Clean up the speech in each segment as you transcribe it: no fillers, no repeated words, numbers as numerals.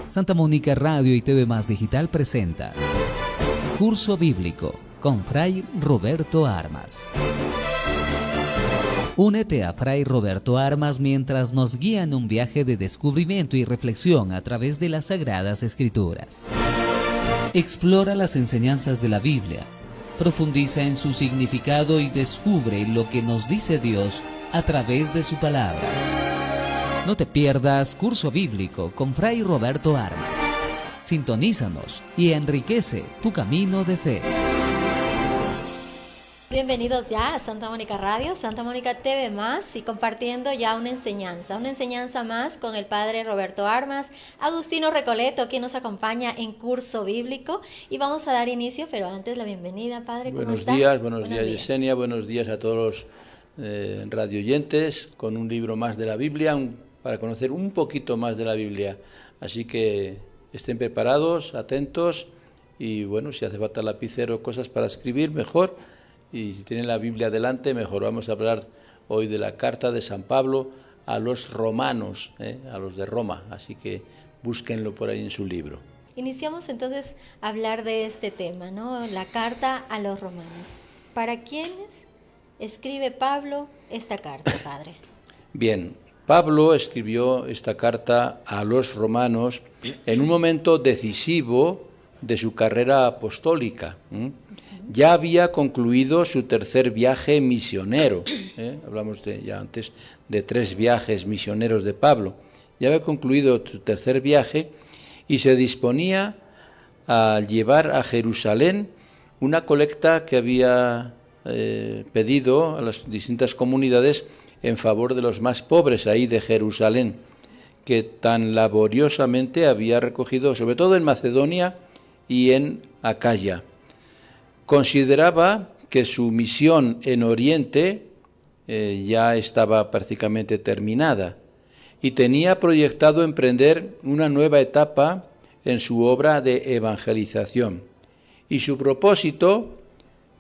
Santa Mónica Radio y TV Más Digital presenta Curso Bíblico con Fray Roberto Armas. Únete a Fray Roberto Armas mientras nos guía en un viaje de descubrimiento y reflexión a través de las Sagradas Escrituras. Explora las enseñanzas de la Biblia, profundiza en su significado y descubre lo que nos dice Dios a través de su palabra. No te pierdas Curso Bíblico con Fray Roberto Armas. Sintonízanos y enriquece tu camino de fe. Bienvenidos ya a Santa Mónica Radio, Santa Mónica TV Más y compartiendo ya una enseñanza más con el Padre Roberto Armas, Agustino Recoleto, quien nos acompaña en Curso Bíblico, y vamos a dar inicio, pero antes la bienvenida, Padre. ¿Cómo está? Buenos días Yesenia, buenos días a todos los radioyentes, con un libro más de la Biblia, para conocer un poquito más de la Biblia, así que estén preparados, atentos, y bueno, si hace falta lapicero o cosas para escribir, mejor. Y si tienen la Biblia delante, mejor. Vamos a hablar hoy de la carta de San Pablo a los romanos, a los de Roma, así que búsquenlo por ahí en su libro. Iniciamos entonces a hablar de este tema, ¿no? La carta a los romanos. ¿Para quiénes escribe Pablo esta carta, Padre? Bien, Pablo escribió esta carta a los romanos en un momento decisivo de su carrera apostólica. Ya había concluido su tercer viaje misionero. Hablamos ya antes de 3 viajes misioneros de Pablo. Ya había concluido su tercer viaje y se disponía a llevar a Jerusalén una colecta que había pedido a las distintas comunidades en favor de los más pobres ahí de Jerusalén, que tan laboriosamente había recogido, sobre todo en Macedonia y en Acaya. Consideraba que su misión en Oriente ya estaba prácticamente terminada y tenía proyectado emprender una nueva etapa en su obra de evangelización. Y su propósito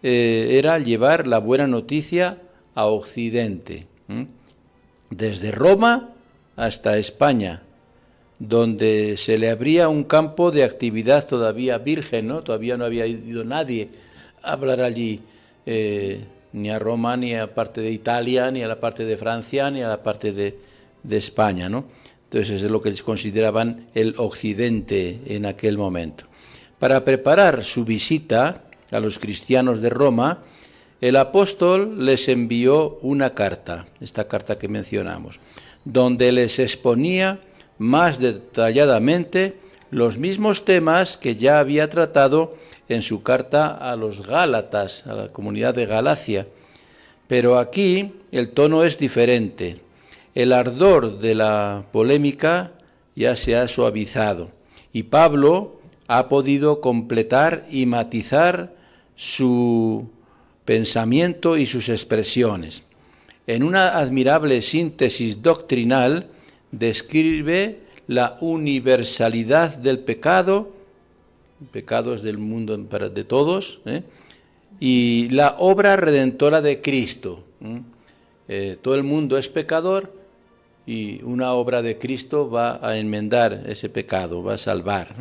era llevar la buena noticia a Occidente, desde Roma hasta España, donde se le abría un campo de actividad todavía virgen, ¿no? Todavía no había ido nadie a hablar allí, ni a Roma, ni a parte de Italia, ni a la parte de Francia, ni a la parte de España, ¿no? Entonces es lo que ellos consideraban el Occidente en aquel momento. Para preparar su visita a los cristianos de Roma, el apóstol les envió una carta, esta carta que mencionamos, donde les exponía más detalladamente los mismos temas que ya había tratado en su carta a los Gálatas, a la comunidad de Galacia. Pero aquí el tono es diferente. El ardor de la polémica ya se ha suavizado y Pablo ha podido completar y matizar su pensamiento y sus expresiones. En una admirable síntesis doctrinal describe la universalidad del pecado, pecados del mundo de todos, y la obra redentora de Cristo. Todo el mundo es pecador y una obra de Cristo va a enmendar ese pecado, va a salvar.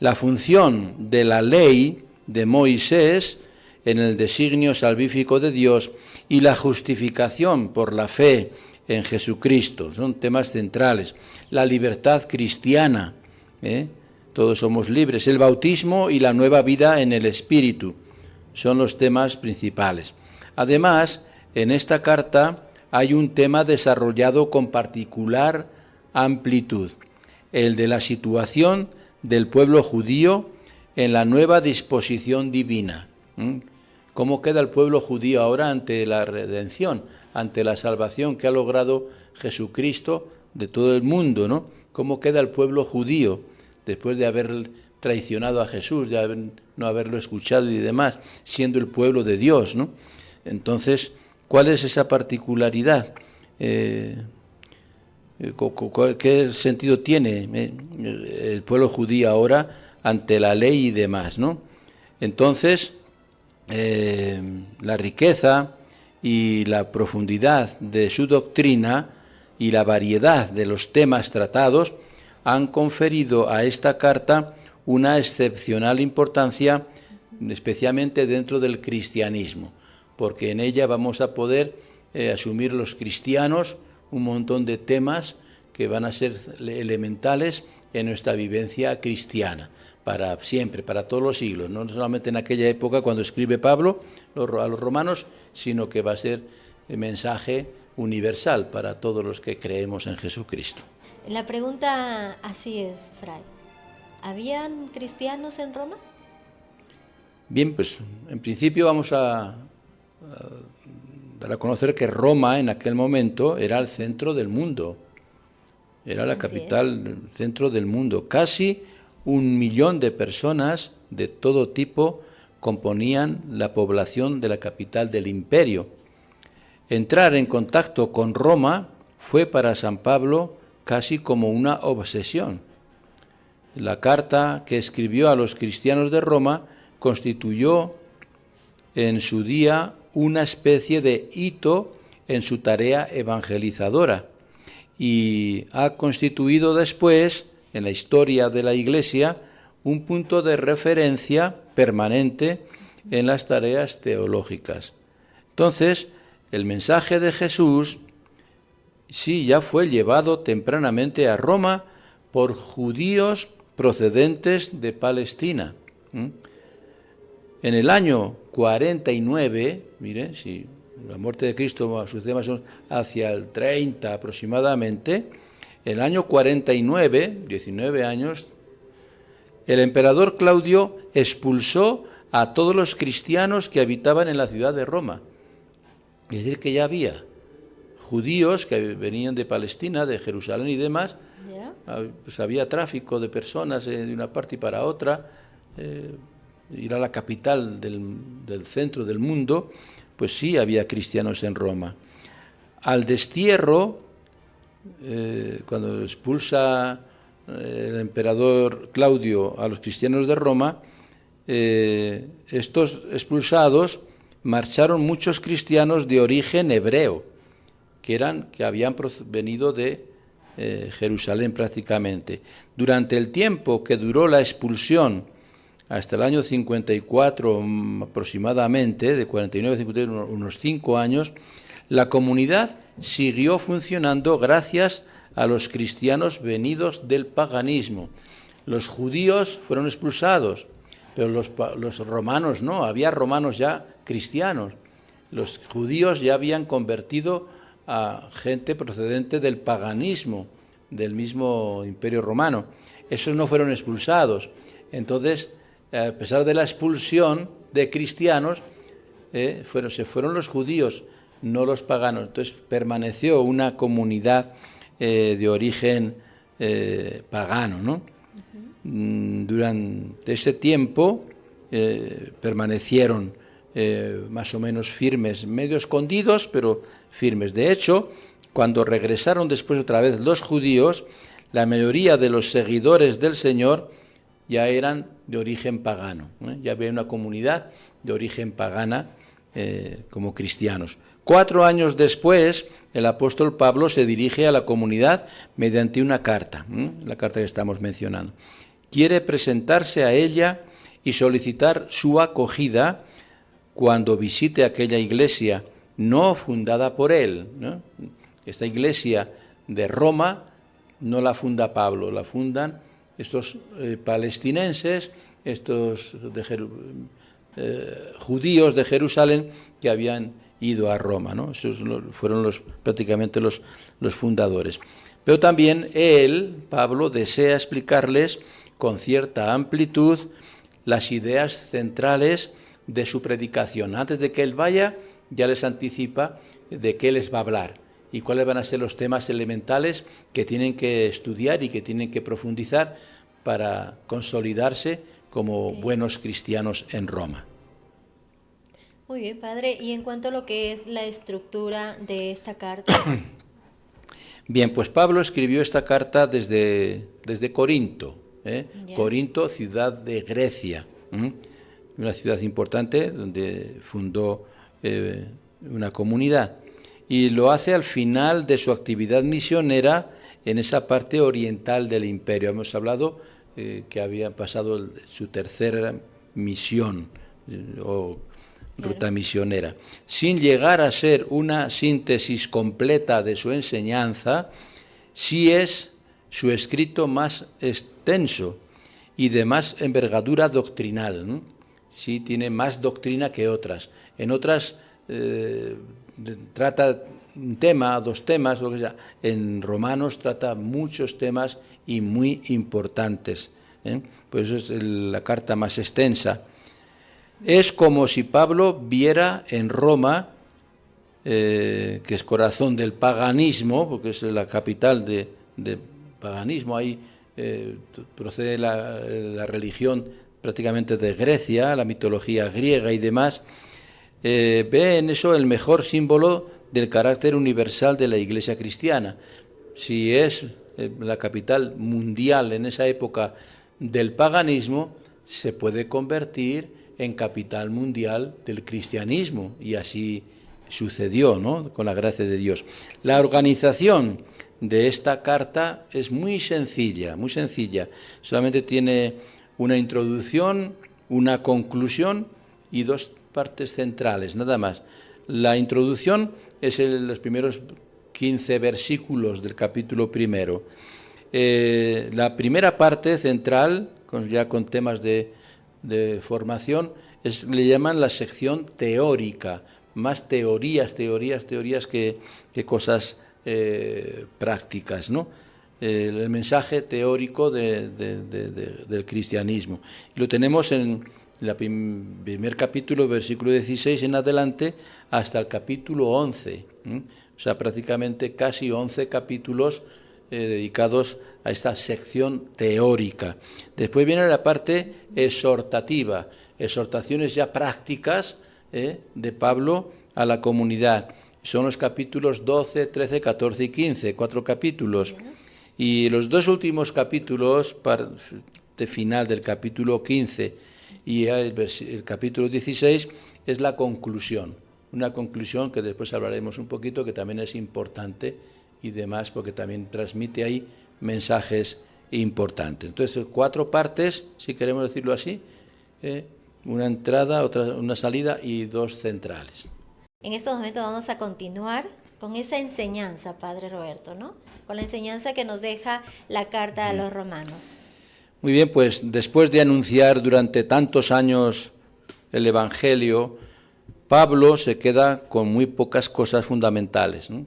La función de la ley de Moisés en el designio salvífico de Dios y la justificación por la fe en Jesucristo son temas centrales. La libertad cristiana, todos somos libres. El bautismo y la nueva vida en el Espíritu son los temas principales. Además, en esta carta hay un tema desarrollado con particular amplitud, el de la situación del pueblo judío en la nueva disposición divina. ¿Cómo queda el pueblo judío ahora ante la redención, ante la salvación que ha logrado Jesucristo de todo el mundo, ¿no? ¿Cómo queda el pueblo judío después de haber traicionado a Jesús, de no haberlo escuchado y demás, siendo el pueblo de Dios, ¿no? Entonces, ¿cuál es esa particularidad? ¿Qué sentido tiene el pueblo judío ahora ante la ley y demás, ¿no? Entonces, la riqueza y la profundidad de su doctrina y la variedad de los temas tratados han conferido a esta carta una excepcional importancia, especialmente dentro del cristianismo, porque en ella vamos a poder asumir los cristianos un montón de temas que van a ser elementales en nuestra vivencia cristiana, para siempre, para todos los siglos, no solamente en aquella época cuando escribe Pablo a los romanos, sino que va a ser mensaje universal para todos los que creemos en Jesucristo. La pregunta así es, Fray. ¿Habían cristianos en Roma? Bien, pues en principio vamos a dar a conocer que Roma en aquel momento era el centro del mundo, era la capital, el centro del mundo. Casi 1 millón de personas de todo tipo componían la población de la capital del imperio. Entrar en contacto con Roma fue para San Pablo casi como una obsesión. La carta que escribió a los cristianos de Roma constituyó en su día una especie de hito en su tarea evangelizadora y ha constituido después, en la historia de la Iglesia, un punto de referencia permanente en las tareas teológicas. Entonces, el mensaje de Jesús sí ya fue llevado tempranamente a Roma por judíos procedentes de Palestina. En el año 49, miren, si la muerte de Cristo sucede más o menos hacia el 30 aproximadamente, el año 49, 19 años, el emperador Claudio expulsó a todos los cristianos que habitaban en la ciudad de Roma. Es decir, que ya había judíos que venían de Palestina, de Jerusalén y demás, pues había tráfico de personas de una parte y para otra, ir a la capital del centro del mundo, pues sí había cristianos en Roma. Al destierro, cuando expulsa el emperador Claudio a los cristianos de Roma, estos expulsados marcharon muchos cristianos de origen hebreo, que habían venido de Jerusalén prácticamente. Durante el tiempo que duró la expulsión, hasta el año 54 aproximadamente, de 49 a 51, unos 5 años, la comunidad siguió funcionando gracias a los cristianos venidos del paganismo. Los judíos fueron expulsados, pero los romanos no, había romanos ya cristianos. Los judíos ya habían convertido a gente procedente del paganismo, del mismo Imperio Romano. Esos no fueron expulsados. Entonces, a pesar de la expulsión de cristianos, se fueron los judíos, no los paganos. Entonces permaneció una comunidad de origen pagano, ¿no? Durante ese tiempo permanecieron más o menos firmes, medio escondidos, pero firmes. De hecho, cuando regresaron después otra vez los judíos, la mayoría de los seguidores del Señor ya eran de origen pagano, ya había una comunidad de origen pagana como cristianos. 4 años después, el apóstol Pablo se dirige a la comunidad mediante una carta, la carta que estamos mencionando. Quiere presentarse a ella y solicitar su acogida cuando visite aquella iglesia no fundada por él, ¿no? Esta iglesia de Roma no la funda Pablo, la fundan estos palestinenses, estos judíos de Jerusalén que habían ido a Roma, ¿no? Esos fueron prácticamente los fundadores. Pero también él, Pablo, desea explicarles con cierta amplitud las ideas centrales de su predicación. Antes de que él vaya, ya les anticipa de qué les va a hablar y cuáles van a ser los temas elementales que tienen que estudiar y que tienen que profundizar para consolidarse como buenos cristianos en Roma. Muy bien, padre. Y en cuanto a lo que es la estructura de esta carta. Bien, pues Pablo escribió esta carta desde Corinto, Corinto, ciudad de Grecia, una ciudad importante donde fundó una comunidad. Y lo hace al final de su actividad misionera en esa parte oriental del imperio. Hemos hablado que había pasado su tercera misión o ruta misionera. Sin llegar a ser una síntesis completa de su enseñanza, sí es su escrito más extenso y de más envergadura doctrinal, ¿no? Sí tiene más doctrina que otras. En otras trata un tema, dos temas, lo que sea. En Romanos trata muchos temas y muy importantes. Pues es la carta más extensa. Es como si Pablo viera en Roma, que es corazón del paganismo, porque es la capital del paganismo, ahí procede la religión prácticamente de Grecia, la mitología griega y demás, ve en eso el mejor símbolo del carácter universal de la Iglesia cristiana. Si es la capital mundial en esa época del paganismo, se puede convertir en capital mundial del cristianismo, y así sucedió, ¿no?, con la gracia de Dios. La organización de esta carta es muy sencilla, solamente tiene una introducción, una conclusión y dos partes centrales, nada más. La introducción es los primeros 15 versículos del capítulo primero. La primera parte central, ya con temas de formación, le llaman la sección teórica, más teorías que cosas prácticas, ¿no? El mensaje teórico del cristianismo. Lo tenemos en el primer capítulo, versículo 16 en adelante, hasta el capítulo 11. O sea, prácticamente casi 11 capítulos dedicados a esta sección teórica. Después viene la parte exhortativa, exhortaciones ya prácticas de Pablo a la comunidad. Son los capítulos 12, 13, 14 y 15, 4 capítulos. Y los dos últimos capítulos, parte final del capítulo 15 y el capítulo 16, es la conclusión. Una conclusión que después hablaremos un poquito, que también es importante y demás, porque también transmite ahí mensajes importantes. Entonces, 4 partes, si queremos decirlo así, una entrada, una salida y 2 centrales. En estos momentos vamos a continuar con esa enseñanza, Padre Roberto, ¿no? Con la enseñanza que nos deja la carta a los romanos. Muy bien, pues después de anunciar durante tantos años el Evangelio, Pablo se queda con muy pocas cosas fundamentales, ¿no?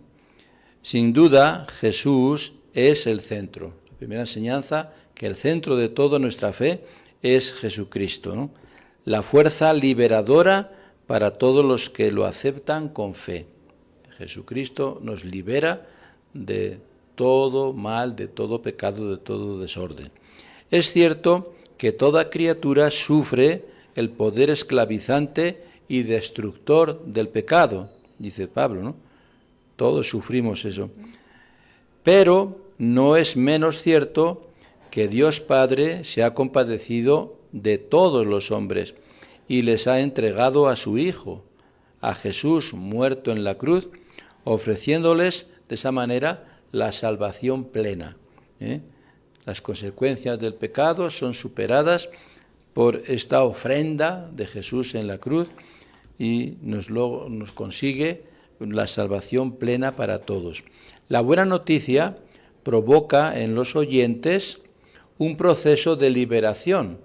Sin duda, Jesús es el centro. La primera enseñanza, que el centro de toda nuestra fe es Jesucristo, ¿no? La fuerza liberadora para todos los que lo aceptan con fe. Jesucristo nos libera de todo mal, de todo pecado, de todo desorden. Es cierto que toda criatura sufre el poder esclavizante y destructor del pecado, dice Pablo, ¿no? Todos sufrimos eso. Pero no es menos cierto que Dios Padre se ha compadecido de todos los hombres y les ha entregado a su Hijo, a Jesús muerto en la cruz, ofreciéndoles de esa manera la salvación plena. Las consecuencias del pecado son superadas por esta ofrenda de Jesús en la cruz y nos consigue la salvación plena para todos. La buena noticia provoca en los oyentes un proceso de liberación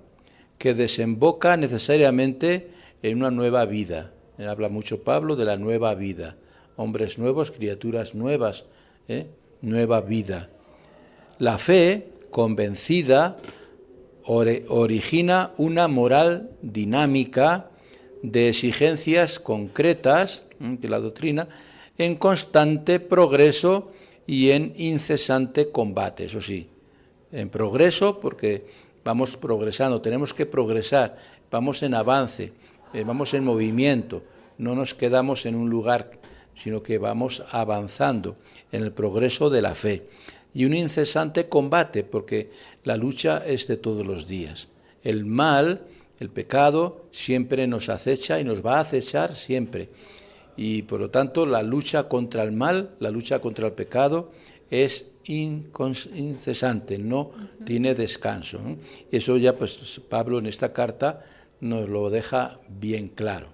que desemboca necesariamente en una nueva vida. Habla mucho Pablo de la nueva vida. Hombres nuevos, criaturas nuevas, nueva vida. La fe convencida origina una moral dinámica de exigencias concretas, que la doctrina, en constante progreso y en incesante combate, eso sí, en progreso porque vamos progresando, tenemos que progresar, vamos en avance, vamos en movimiento, no nos quedamos en un lugar, sino que vamos avanzando en el progreso de la fe. Y un incesante combate, porque la lucha es de todos los días. El mal, el pecado, siempre nos acecha y nos va a acechar siempre. Y por lo tanto la lucha contra el mal, la lucha contra el pecado, es incesante, no tiene descanso. Eso ya pues Pablo en esta carta nos lo deja bien claro.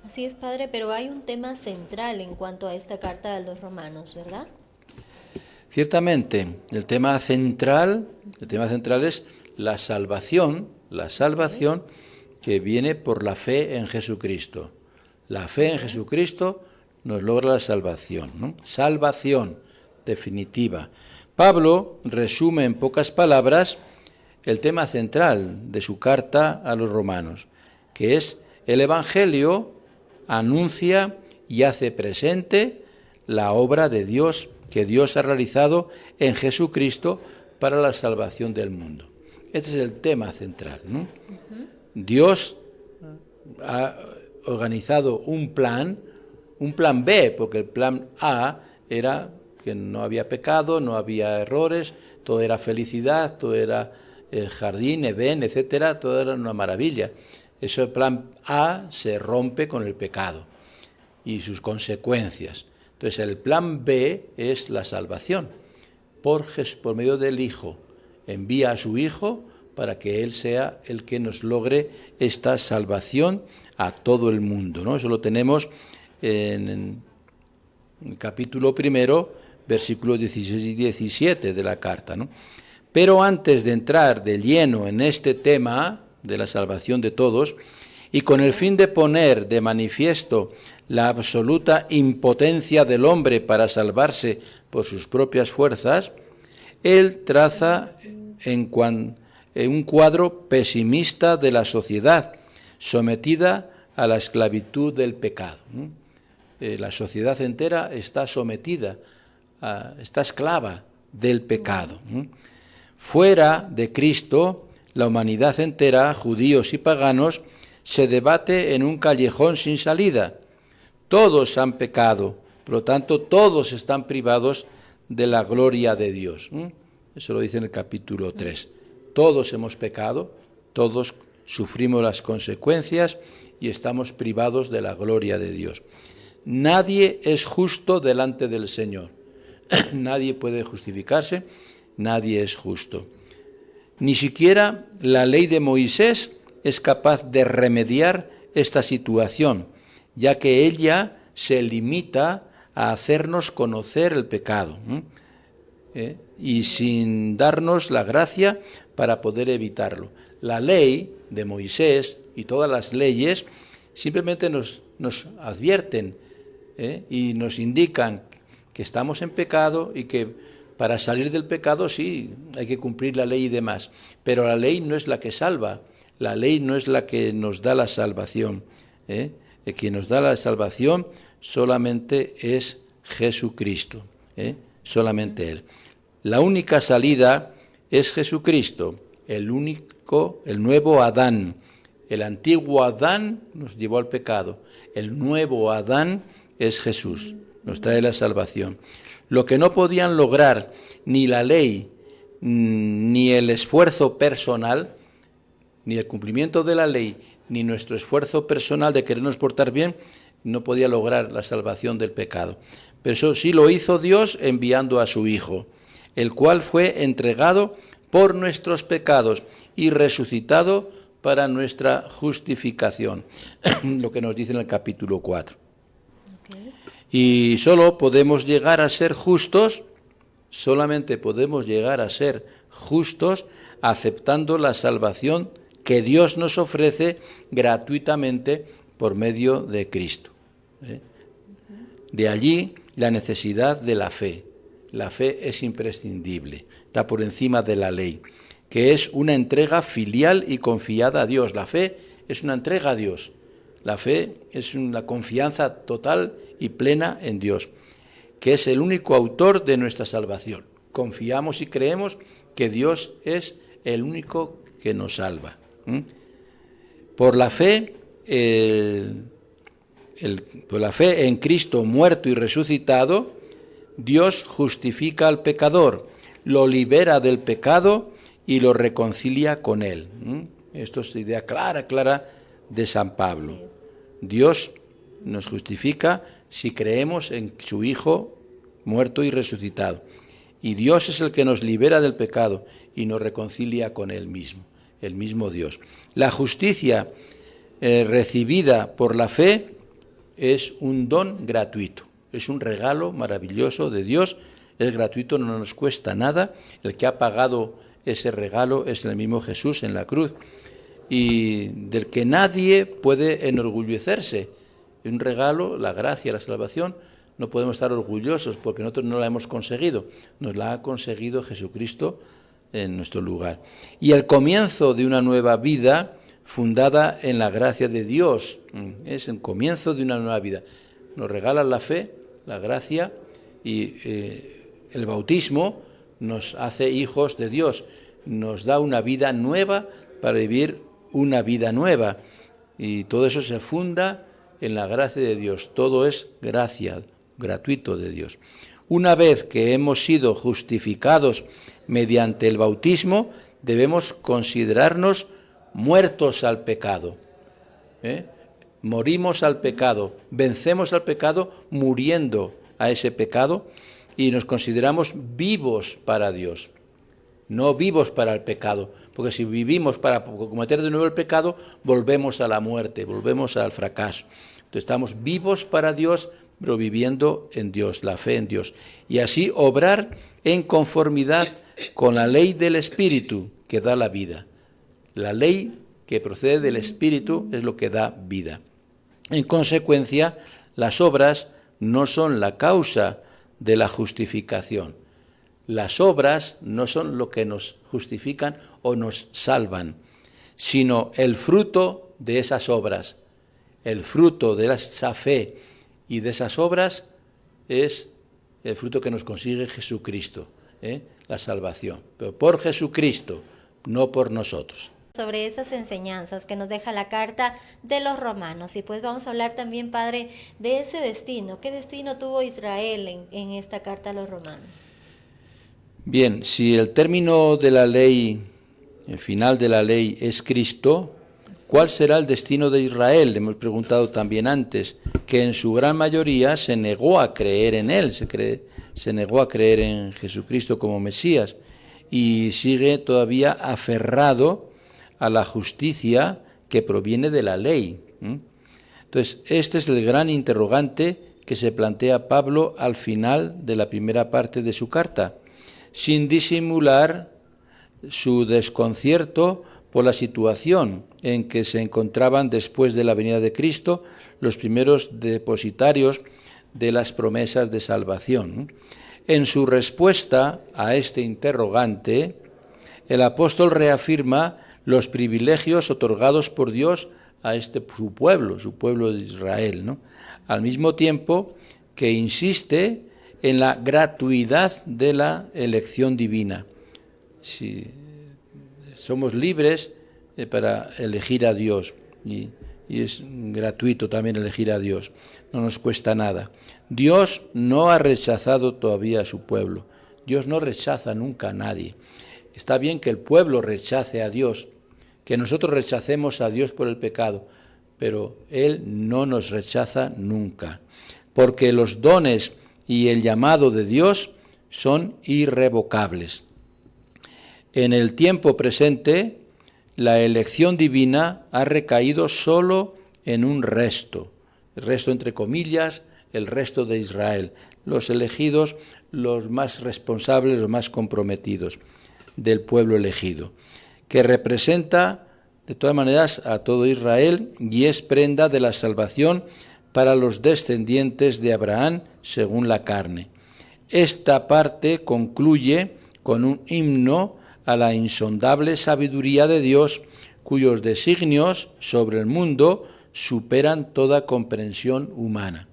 Así es, padre, pero hay un tema central en cuanto a esta carta de los romanos, ¿verdad? Ciertamente, el tema central es la salvación que viene por la fe en Jesucristo. La fe en Jesucristo nos logra la salvación, ¿no? Salvación definitiva. Pablo resume en pocas palabras el tema central de su carta a los romanos, que es el Evangelio anuncia y hace presente la obra de Dios que Dios ha realizado en Jesucristo para la salvación del mundo. Este es el tema central, ¿no? Dios ha organizado un plan B, porque el plan A era que no había pecado, no había errores, todo era felicidad, todo era jardín, Edén, etcétera, todo era una maravilla. Ese plan A se rompe con el pecado y sus consecuencias. Entonces el plan B es la salvación por medio del Hijo. Envía a su Hijo para que Él sea el que nos logre esta salvación a todo el mundo, ¿no? Eso lo tenemos en el capítulo 1, versículos 16 y 17 de la carta, ¿no? Pero antes de entrar de lleno en este tema de la salvación de todos, y con el fin de poner de manifiesto la absoluta impotencia del hombre para salvarse por sus propias fuerzas, él traza en un cuadro pesimista de la sociedad, sometida a la esclavitud del pecado. La sociedad entera está sometida, está esclava del pecado. Fuera de Cristo, la humanidad entera, judíos y paganos, se debate en un callejón sin salida. Todos han pecado, por lo tanto, todos están privados de la gloria de Dios. Eso lo dice en el capítulo 3. Todos hemos pecado, todos sufrimos las consecuencias y estamos privados de la gloria de Dios. Nadie es justo delante del Señor. Nadie puede justificarse, nadie es justo. Ni siquiera la ley de Moisés es capaz de remediar esta situación, ya que ella se limita a hacernos conocer el pecado, y sin darnos la gracia para poder evitarlo. La ley de Moisés y todas las leyes simplemente nos advierten y nos indican que estamos en pecado y que para salir del pecado sí hay que cumplir la ley y demás, pero la ley no es la que salva, la ley no es la que nos da la salvación. Quien nos da la salvación solamente es Jesucristo, solamente Él. La única salida es Jesucristo, el nuevo Adán. El antiguo Adán nos llevó al pecado, el nuevo Adán es Jesús, nos trae la salvación. Lo que no podían lograr ni la ley, ni el esfuerzo personal, ni el cumplimiento de la ley, ni nuestro esfuerzo personal de querernos portar bien, no podía lograr la salvación del pecado. Pero eso sí lo hizo Dios enviando a su Hijo, el cual fue entregado por nuestros pecados y resucitado para nuestra justificación, lo que nos dice en el capítulo 4. Okay. Y solo podemos llegar a ser justos, solamente podemos llegar a ser justos aceptando la salvación que Dios nos ofrece gratuitamente por medio de Cristo. De allí la necesidad de la fe. La fe es imprescindible, está por encima de la ley, que es una entrega filial y confiada a Dios. La fe es una entrega a Dios. La fe es una confianza total y plena en Dios, que es el único autor de nuestra salvación. Confiamos y creemos que Dios es el único que nos salva. Por la fe, por la fe en Cristo muerto y resucitado, Dios justifica al pecador, lo libera del pecado y lo reconcilia con Él. Esto es idea clara de San Pablo. Dios nos justifica si creemos en su Hijo muerto y resucitado. y Dios es el que nos libera del pecado y nos reconcilia con Él mismo, el mismo Dios. La justicia recibida por la fe es un don gratuito, es un regalo maravilloso de Dios, es gratuito, no nos cuesta nada. El que ha pagado ese regalo es el mismo Jesús en la cruz, y del que nadie puede enorgullecerse. Es un regalo, la gracia, la salvación. No podemos estar orgullosos porque nosotros no la hemos conseguido, nos la ha conseguido Jesucristo en nuestro lugar. Y el comienzo de una nueva vida fundada en la gracia de Dios, es el comienzo de una nueva vida. Nos regala la fe, la gracia, y el bautismo nos hace hijos de Dios, nos da una vida nueva para vivir una vida nueva, y todo eso se funda en la gracia de Dios. Todo es gracia, gratuito de Dios. Una vez que hemos sido justificados mediante el bautismo, debemos considerarnos muertos al pecado. Morimos al pecado, vencemos al pecado muriendo a ese pecado, y nos consideramos vivos para Dios, no vivos para el pecado, porque si vivimos para cometer de nuevo el pecado, volvemos a la muerte, volvemos al fracaso. Entonces estamos vivos para Dios, pero viviendo en Dios, la fe en Dios, y así obrar en conformidad con la ley del Espíritu que da la vida. La ley que procede del Espíritu es lo que da vida. En consecuencia, las obras no son la causa de la justificación. Las obras no son lo que nos justifican o nos salvan, sino el fruto de esas obras. El fruto de esa fe y de esas obras es el fruto que nos consigue Jesucristo, la salvación. Pero por Jesucristo, no por nosotros. Sobre esas enseñanzas que nos deja la carta de los romanos. Y pues vamos a hablar también, Padre, de ese destino. ¿Qué destino tuvo Israel en esta carta a los romanos? Bien, si el término de la ley, el final de la ley es Cristo, ¿cuál será el destino de Israel? Le hemos preguntado también antes, que en su gran mayoría se negó a creer en Él, se negó a creer en Jesucristo como Mesías, y sigue todavía aferrado a la justicia que proviene de la ley. Entonces, este es el gran interrogante que se plantea Pablo al final de la primera parte de su carta, sin disimular su desconcierto por la situación en que se encontraban después de la venida de Cristo los primeros depositarios de las promesas de salvación. En su respuesta a este interrogante, el apóstol reafirma los privilegios otorgados por Dios a su pueblo de Israel, ¿no? Al mismo tiempo que insiste en la gratuidad de la elección divina. Si somos libres para elegir a Dios, y es gratuito también elegir a Dios, no nos cuesta nada. Dios no ha rechazado todavía a su pueblo, Dios no rechaza nunca a nadie. Está bien que el pueblo rechace a Dios, que nosotros rechacemos a Dios por el pecado, pero Él no nos rechaza nunca, porque los dones y el llamado de Dios son irrevocables. En el tiempo presente, la elección divina ha recaído solo en un resto, el resto entre comillas, el resto de Israel, los elegidos, los más responsables, los más comprometidos del pueblo elegido, que representa de todas maneras a todo Israel y es prenda de la salvación para los descendientes de Abraham según la carne. Esta parte concluye con un himno a la insondable sabiduría de Dios, cuyos designios sobre el mundo superan toda comprensión humana.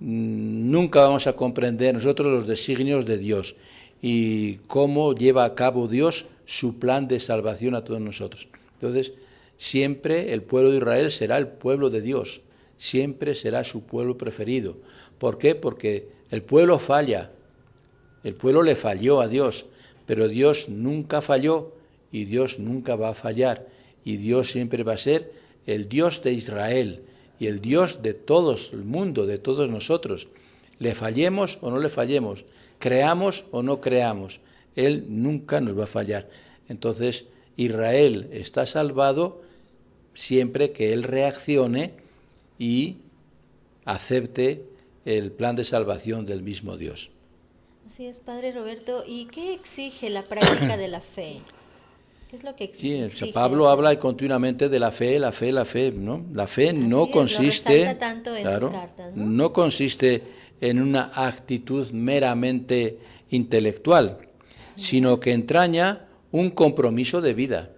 Nunca vamos a comprender nosotros los designios de Dios y cómo lleva a cabo Dios su plan de salvación a todos nosotros. Entonces, siempre el pueblo de Israel será el pueblo de Dios, siempre será su pueblo preferido. ¿Por qué? Porque el pueblo falla, el pueblo le falló a Dios, pero Dios nunca falló y Dios nunca va a fallar, y Dios siempre va a ser el Dios de Israel y el Dios de todo el mundo, de todos nosotros. Le fallemos o no le fallemos, creamos o no creamos, Él nunca nos va a fallar. Entonces, Israel está salvado siempre que Él reaccione y acepte el plan de salvación del mismo Dios. Así es, Padre Roberto. ¿Y qué exige la práctica de la fe? ¿Qué es lo que exige? Sí, Pablo habla continuamente de la fe, ¿no? La fe no consiste, lo resalta tanto en sus cartas, ¿no? No consiste en una actitud meramente intelectual, sino que entraña un compromiso de vida.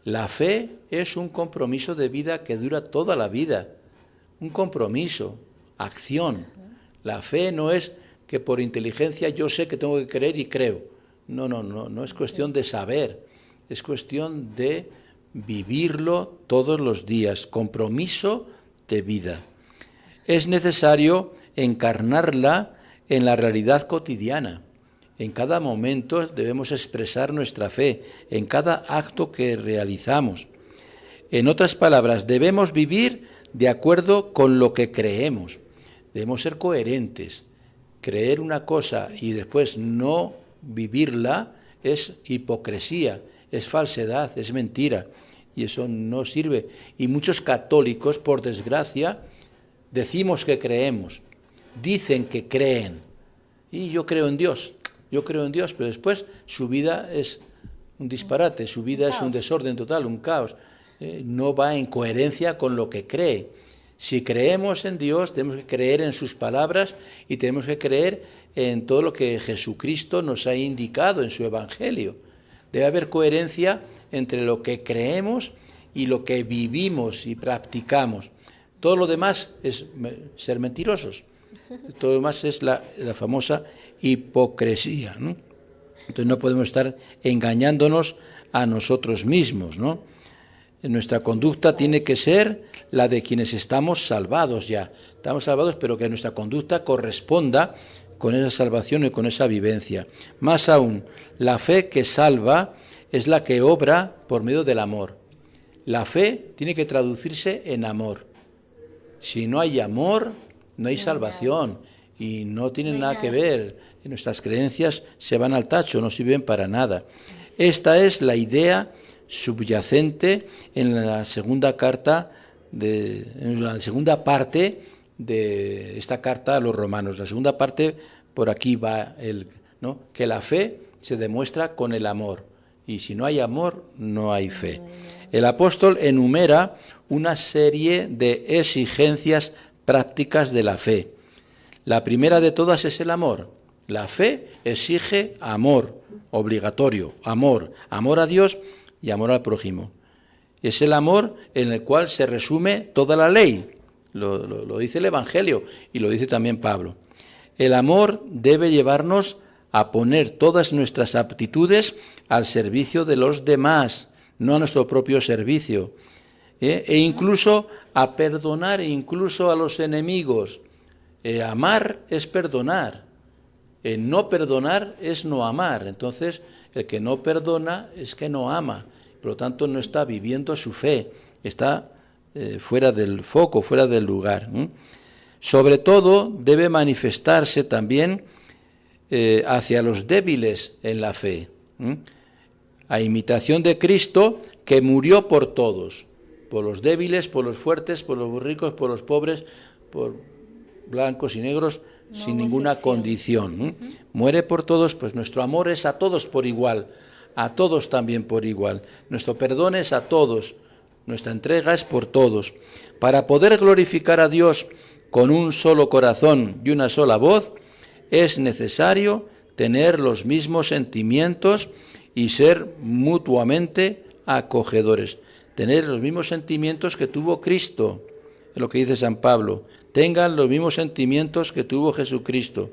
La fe es un compromiso de vida que dura toda la vida, un compromiso, acción. La fe no es que por inteligencia yo sé que tengo que creer y creo. No es cuestión de saber, es cuestión de vivirlo todos los días, compromiso de vida. Es necesario encarnarla en la realidad cotidiana. En cada momento debemos expresar nuestra fe, en cada acto que realizamos. En otras palabras, debemos vivir de acuerdo con lo que creemos. Debemos ser coherentes. Creer una cosa y después no vivirla es hipocresía, es falsedad, es mentira. Y eso no sirve. Y muchos católicos, por desgracia, decimos que creemos, dicen que creen. Y yo creo en Dios, pero después su vida es un disparate, su vida es un desorden total, un caos. No va en coherencia con lo que cree. Si creemos en Dios, tenemos que creer en sus palabras y tenemos que creer en todo lo que Jesucristo nos ha indicado en su Evangelio. Debe haber coherencia entre lo que creemos y lo que vivimos y practicamos. Todo lo demás es ser mentirosos. Todo lo demás es la famosa hipocresía, ¿no? Entonces no podemos estar engañándonos a nosotros mismos, ¿no? Nuestra conducta tiene que ser la de quienes estamos salvados ya. Estamos salvados, pero que nuestra conducta corresponda con esa salvación y con esa vivencia. Más aún, la fe que salva es la que obra por medio del amor. La fe tiene que traducirse en amor. Si no hay amor, no hay salvación y no tienen nada que ver. Nuestras creencias se van al tacho, no sirven para nada. Esta es la idea subyacente en la segunda carta, en la segunda parte de esta carta a los romanos. La segunda parte, por aquí va, ¿no? Que la fe se demuestra con el amor. Y si no hay amor, no hay fe. El apóstol enumera una serie de exigencias prácticas de la fe. La primera de todas es el amor. La fe exige amor, obligatorio, amor a Dios y amor al prójimo. Es el amor en el cual se resume toda la ley. Lo dice el Evangelio y lo dice también Pablo. El amor debe llevarnos a poner todas nuestras aptitudes al servicio de los demás, no a nuestro propio servicio. E incluso a perdonar incluso a los enemigos. Amar es perdonar. No perdonar es no amar. Entonces, el que no perdona es que no ama. Por lo tanto, no está viviendo su fe. Está fuera del foco, fuera del lugar. Sobre todo, debe manifestarse también hacia los débiles en la fe. A imitación de Cristo, que murió por todos. Por los débiles, por los fuertes, por los ricos, por los pobres, por blancos y negros, sin ninguna condición. Muere por todos, pues nuestro amor es a todos por igual, a todos también por igual. Nuestro perdón es a todos, nuestra entrega es por todos. Para poder glorificar a Dios con un solo corazón y una sola voz, es necesario tener los mismos sentimientos y ser mutuamente acogedores. Tener los mismos sentimientos que tuvo Cristo, es lo que dice San Pablo. Tengan los mismos sentimientos que tuvo Jesucristo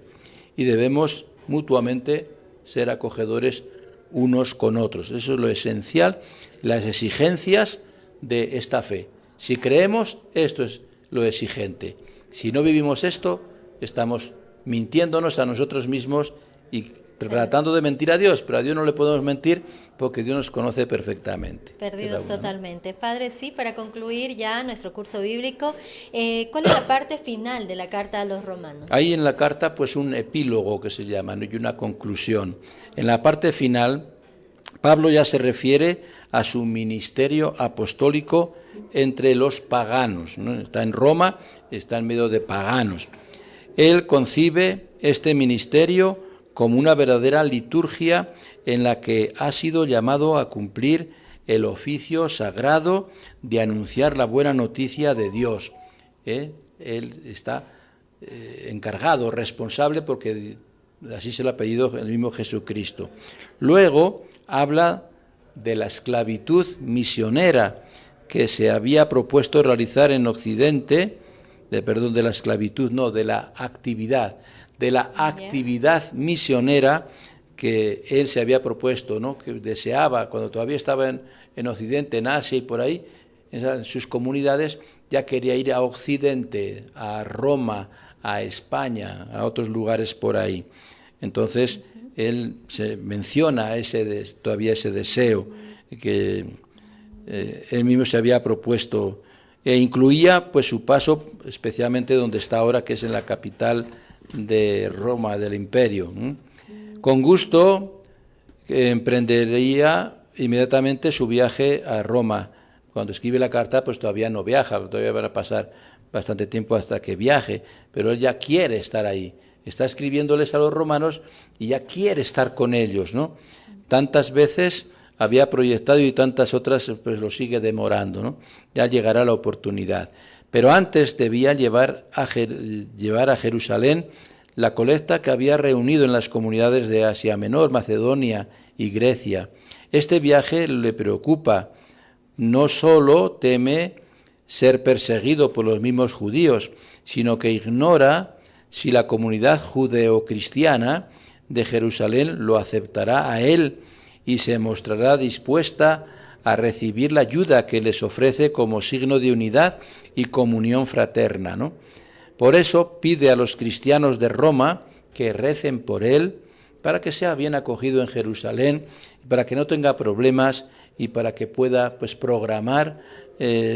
y debemos mutuamente ser acogedores unos con otros. Eso es lo esencial, las exigencias de esta fe. Si creemos, esto es lo exigente. Si no vivimos esto, estamos mintiéndonos a nosotros mismos y tratando de mentir a Dios, pero a Dios no le podemos mentir porque Dios nos conoce perfectamente. Perdidos totalmente. Padre, sí, para concluir ya nuestro curso bíblico, ¿cuál es la parte final de la carta a los romanos? Hay en la carta pues un epílogo que se llama, ¿no? Y una conclusión. En la parte final, Pablo ya se refiere a su ministerio apostólico entre los paganos, ¿no? Está en Roma, está en medio de paganos. Él concibe este ministerio como una verdadera liturgia en la que ha sido llamado a cumplir el oficio sagrado de anunciar la buena noticia de Dios. Él está encargado, responsable, porque así se lo ha pedido el mismo Jesucristo. Luego habla de la esclavitud misionera que se había propuesto realizar en Occidente, de la esclavitud, no, de la actividad misionera que él se había propuesto, ¿no? Que deseaba, cuando todavía estaba en Occidente, en Asia y por ahí, en sus comunidades, ya quería ir a Occidente, a Roma, a España, a otros lugares por ahí. Entonces, él se menciona todavía ese deseo que él mismo se había propuesto, e incluía pues su paso especialmente donde está ahora, que es en la capital de Roma, del imperio. Con gusto emprendería inmediatamente su viaje a Roma. Cuando escribe la carta, pues todavía no viaja, todavía va a pasar bastante tiempo hasta que viaje, pero él ya quiere estar ahí. Está escribiéndoles a los romanos y ya quiere estar con ellos, ¿no? Tantas veces había proyectado y tantas otras pues lo sigue demorando, ¿no? Ya llegará la oportunidad. Pero antes debía llevar a Jerusalén la colecta que había reunido en las comunidades de Asia Menor, Macedonia y Grecia. Este viaje le preocupa. No solo teme ser perseguido por los mismos judíos, sino que ignora si la comunidad judeocristiana de Jerusalén lo aceptará a él y se mostrará dispuesta a recibir la ayuda que les ofrece como signo de unidad y comunión fraterna, ¿no? Por eso pide a los cristianos de Roma que recen por él para que sea bien acogido en Jerusalén, para que no tenga problemas y para que pueda pues programar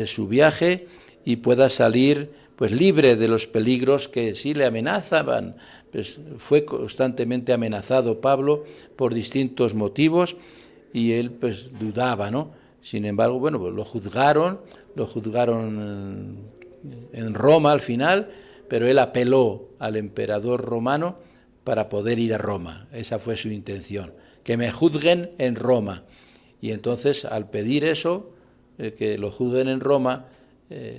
su viaje y pueda salir pues libre de los peligros que sí le amenazaban. Pues fue constantemente amenazado Pablo por distintos motivos y él pues dudaba, ¿no? Sin embargo, bueno, pues lo juzgaron en Roma al final, pero él apeló al emperador romano para poder ir a Roma. Esa fue su intención, que me juzguen en Roma. Y entonces, al pedir eso, que lo juzguen en Roma,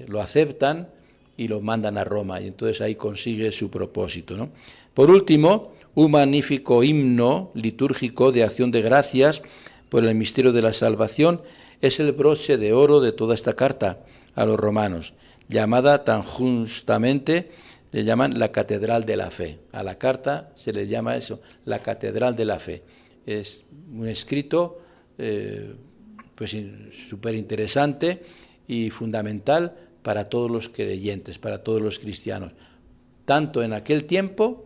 lo aceptan y lo mandan a Roma. Y entonces ahí consigue su propósito, ¿no? Por último, un magnífico himno litúrgico de acción de gracias por el misterio de la salvación es el broche de oro de toda esta carta a los romanos, llamada tan justamente, le llaman la Catedral de la Fe. A la carta se le llama eso, la Catedral de la Fe. Es un escrito pues súper interesante y fundamental para todos los creyentes, para todos los cristianos, tanto en aquel tiempo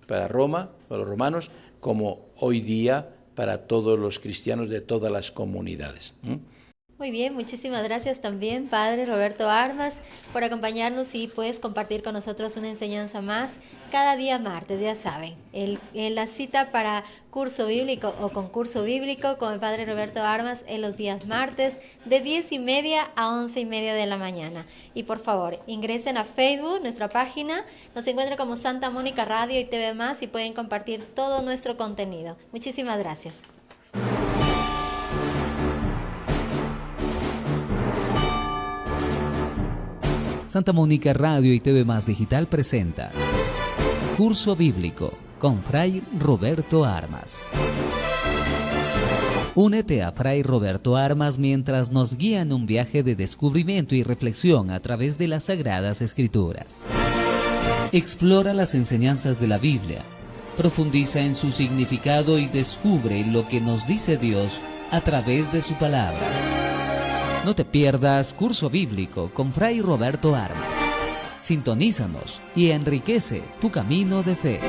para Roma, para los romanos, como hoy día para todos los cristianos de todas las comunidades. Muy bien, muchísimas gracias también, Padre Roberto Armas, por acompañarnos y pues compartir con nosotros una enseñanza más cada día martes, ya saben, la cita para curso bíblico o concurso bíblico con el Padre Roberto Armas en los días martes de 10:30 a 11:30 de la mañana. Y por favor, ingresen a Facebook, nuestra página, nos encuentran como Santa Mónica Radio y TV Más y pueden compartir todo nuestro contenido. Muchísimas gracias. Santa Mónica Radio y TV Más Digital presenta Curso Bíblico con Fray Roberto Armas. Únete a Fray Roberto Armas mientras nos guía en un viaje de descubrimiento y reflexión a través de las Sagradas Escrituras. Explora las enseñanzas de la Biblia, profundiza en su significado y descubre lo que nos dice Dios a través de su palabra. No te pierdas Curso Bíblico con Fray Roberto Armas. Sintonízanos y enriquece tu camino de fe.